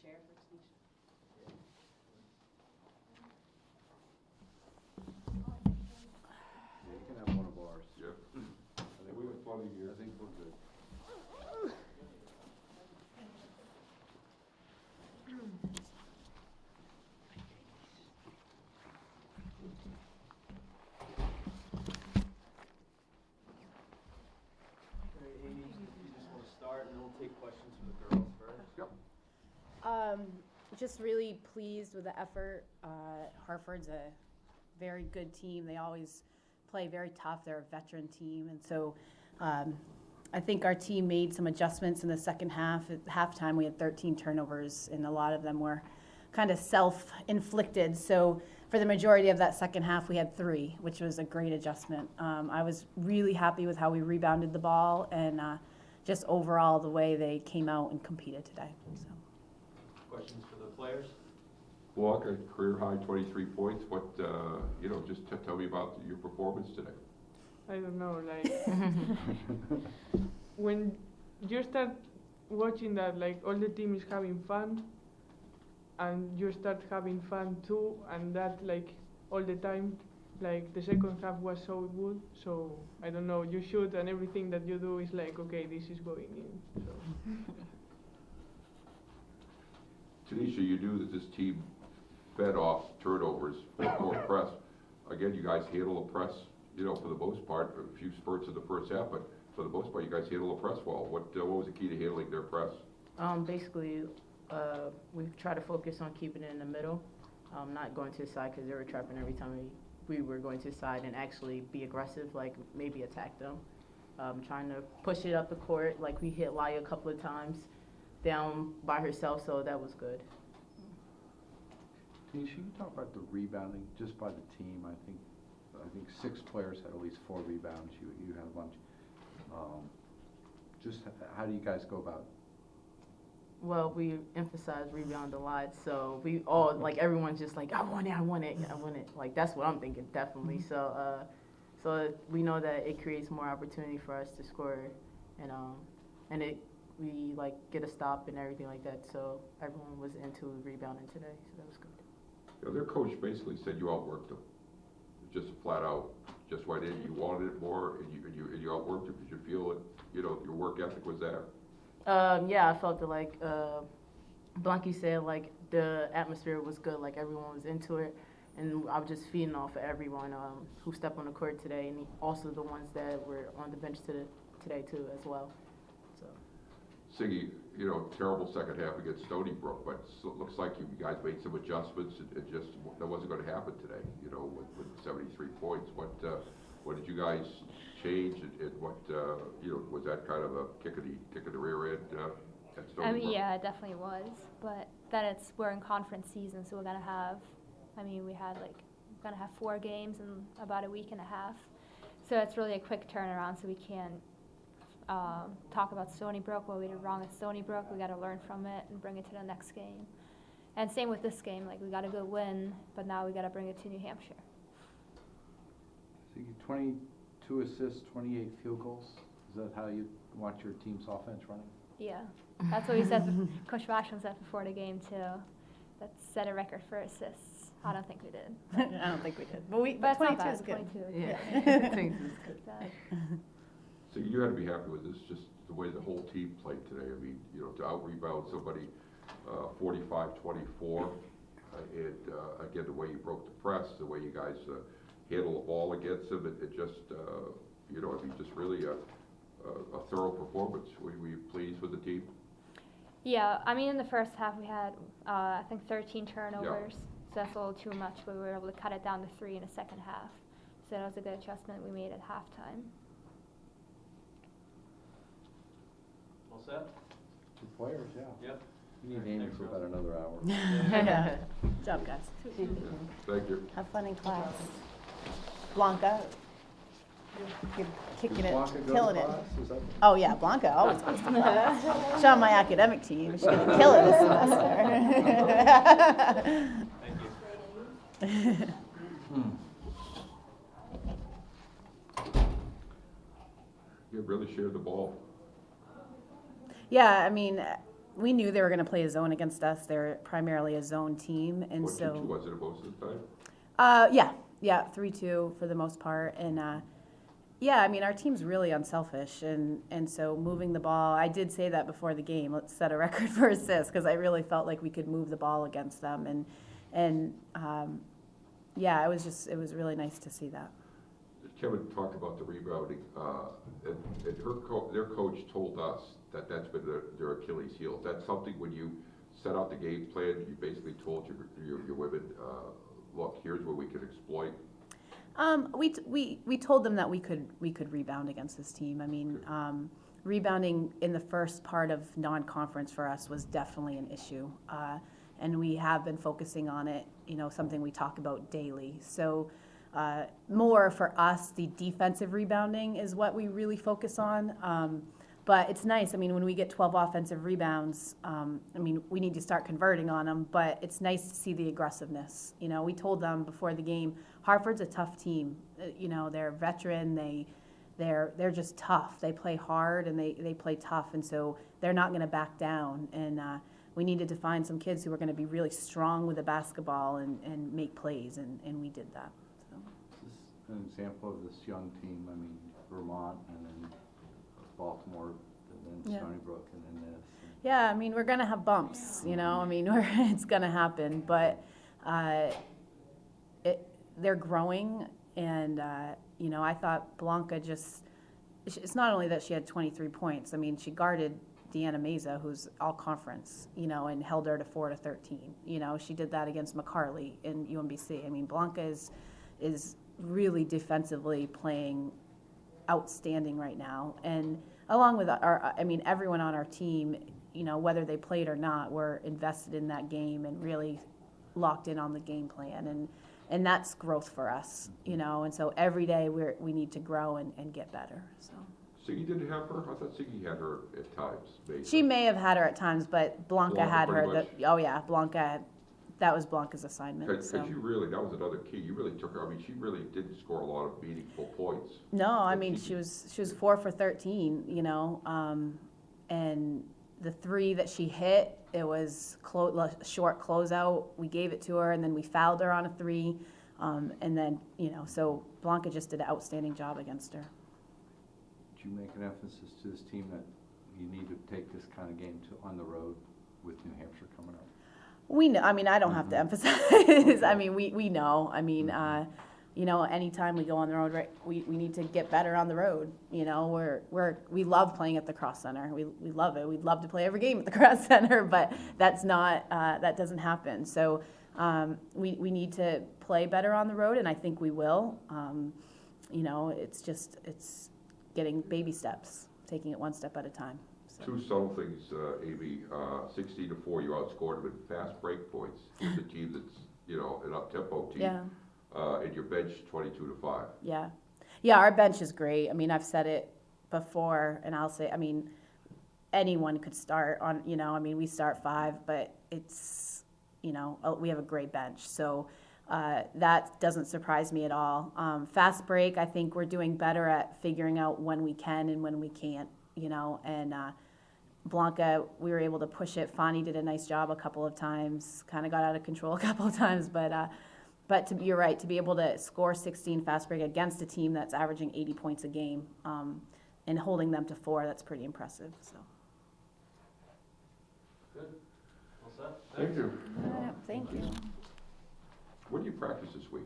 chair for Tanisha. Yeah, you can have one of ours. Yeah. We have plenty here. I think we're good. Amy, you just want to start, and then we'll take questions from the girls first. Yep. Just really pleased with the effort. Hartford's a very good team. They always play very tough. They're a veteran team. And so I think our team made some adjustments in the second half. At halftime, we had 13 turnovers, and a lot of them were kind of self-inflicted. So for the majority of that second half, we had 3, which was a great adjustment. I was really happy with how we rebounded the ball and just overall the way they came out and competed today. So. Questions for the players? Blanca, career high 23 points. What, just tell me about your performance today. I don't know, like, when you start watching that, like, all the team is having fun, and you start having fun too, and that, like, all the time, like, the second half was so good, so, I don't know, you shoot and everything that you do is like, okay, this is going in, so. Tanisha, you knew that this team fed off turnovers, more press. Again, you guys handle the press, for the most part, a few spurts in the first half, but for the most part, you guys handle the press well. What was the key to handling their press? Basically, we try to focus on keeping it in the middle, not going to the side because they were trapping every time we were going to the side, and actually be aggressive, like maybe attack them. Trying to push it up the court, like we hit Laya a couple of times down by herself, so that was good. Tanisha, you talk about the rebounding just by the team. I think 6 players had at least 4 rebounds. You had a bunch. Just how do you guys go about? Well, we emphasize rebound a lot, so we all, like, everyone's just like, I want it. Like, that's what I'm thinking, definitely. Mm-hmm. So we know that it creates more opportunity for us to score, and we like get a stop and everything like that. So everyone was into rebounding today, so that was good. Their coach basically said you outworked them, just flat out, just went in. You wanted it more, and you outworked it because you feel it. Your work ethic was there. Yeah, I felt it. Like Blanky said, like the atmosphere was good. Like everyone was into it, and I was just feeding off of everyone who stepped on the court today, and also the ones that were on the bench today too as well. So. Siggy, terrible second half against Stony Brook, but it looks like you guys made some adjustments. It just that wasn't going to happen today. With 73 points. What did you guys change, and what was that kind of a kick of the rear end at Stony Brook? Yeah, it definitely was. But then we're in conference season, so we're gonna have. We had gonna have 4 games in about a week and a half, so it's really a quick turnaround. So we can't talk about Stony Brook, what we did wrong at Stony Brook. We got to learn from it and bring it to the next game. And same with this game, we got a good win, but now we got to bring it to New Hampshire. So you 22 assists, 28 field goals. Is that how you want your team's offense running? Yeah, that's what we said. Coach Basham said before the game too. That set a record for assists. I don't think we did. I don't think we did. But 22 is good. 22. Yeah, 22 is good. So you had to be happy with this, just the way the whole team played today. To out-rebound somebody 45-24, and again, the way you broke the press, the way you guys handle the ball against them, it just, just really a thorough performance. Were you pleased with the team? Yeah, in the first half we had, I think 13 turnovers, so that's a little too much, but we were able to cut it down to 3 in the second half. So that was a good adjustment we made at halftime. All set? 2 players, yeah. Yep. You need Amy for about another hour. Good job, guys. Thank you. Have fun in class. Blanca, you're kicking it, Blanca go killing to it. class? Is that Oh yeah, Blanca always goes to class. She's on my academic team. She's gonna kill it this semester. Thank you. You really shared the ball. Yeah, we knew they were gonna play a zone against us. They're primarily a zone team, and What, 2-2 so, was it most of the time? yeah, 3-2 for the most part, and, yeah, I mean, our team's really unselfish, and so moving the ball, I did say that before the game, let's set a record for assists, because I really felt like we could move the ball against them, and yeah, it was really nice to see that. Kevin talked about the rebounding, and their coach told us that that's been their Achilles heel. Is that something when you set out the game plan, you basically told your women, look, here's where we can exploit? We told them that we could rebound against this team. I mean, rebounding in the first part of non-conference for us was definitely an issue, and we have been focusing on it. You know, something we talk about daily. So, more for us, the defensive rebounding is what we really focus on. But it's nice. I mean, when we get 12 offensive rebounds, I mean, we need to start converting on them. But it's nice to see the aggressiveness. You know, we told them before the game, Hartford's a tough team. You know, they're veteran. They're just tough. They play hard and they play tough, and so they're not going to back down. And we needed to find some kids who were going to be really strong with the basketball and make plays, and we did that. So. This is an example of this young team. I mean, Vermont and then Baltimore, and then Yeah. Stony Brook, and then this. Yeah, I mean, we're gonna have bumps, you know. I mean, it's gonna happen, but they're growing, and you know, I thought Blanca it's not only that she had 23 points. I mean, she guarded Deanna Meza, who's all conference, you know, and held her to 4-13. You know, she did that against McCarley in UMBC. I mean, Blanca is really defensively playing outstanding right now, and along with everyone on our team, you know, whether they played or not, were invested in that game and really locked in on the game plan, and that's growth for us, you know, and so every day we need to grow and get better. So Siggy didn't have her? I thought Siggy had her at times. Maybe. she may have had her at times, but Blanca had her. Oh yeah, Blanca. That was Blanca's assignment. Because So. you really, that was another key. You really took her. I mean, she really didn't score a lot of meaningful points. No, I mean she was 4 for 13, you know, and the 3 that she hit, it was short closeout. We gave it to her, and then we fouled her on a 3, and then you know, so Blanca just did an outstanding job against her. Did you make an emphasis to this team that you need to take this kind of game on the road with New Hampshire coming up? We know. I mean, I don't have to emphasize. I mean, we know. I mean, you know, anytime we go on the road, right, we need to get better on the road. You know, we love playing at the Cross Center. We love it. We'd love to play every game at the Cross Center, but that's not that doesn't happen. So we need to play better on the road, and I think we will. You know, it's getting baby steps, taking it one step at a time. So. 2 subtle things, Amy. 16-4, you outscored them in fast break points. It's a team that's, you know, an up-tempo team. Yeah. And your bench 22-5. Yeah. Yeah, our bench is great. I mean, I've said it before, and I'll say, I mean, anyone could start on, you know, I mean, we start 5, but it's, you know, we have a great bench. So that doesn't surprise me at all. Fast break, I think we're doing better at figuring out when we can and when we can't, you know, and Blanca, we were able to push it. Fani did a nice job a couple of times, kind of got out of control a couple of times, but you're right, to be able to score 16 fast break against a team that's averaging 80 points a game and holding them to 4, that's pretty impressive. So. Good. All set? Thank you. Thank you. When do you practice this week?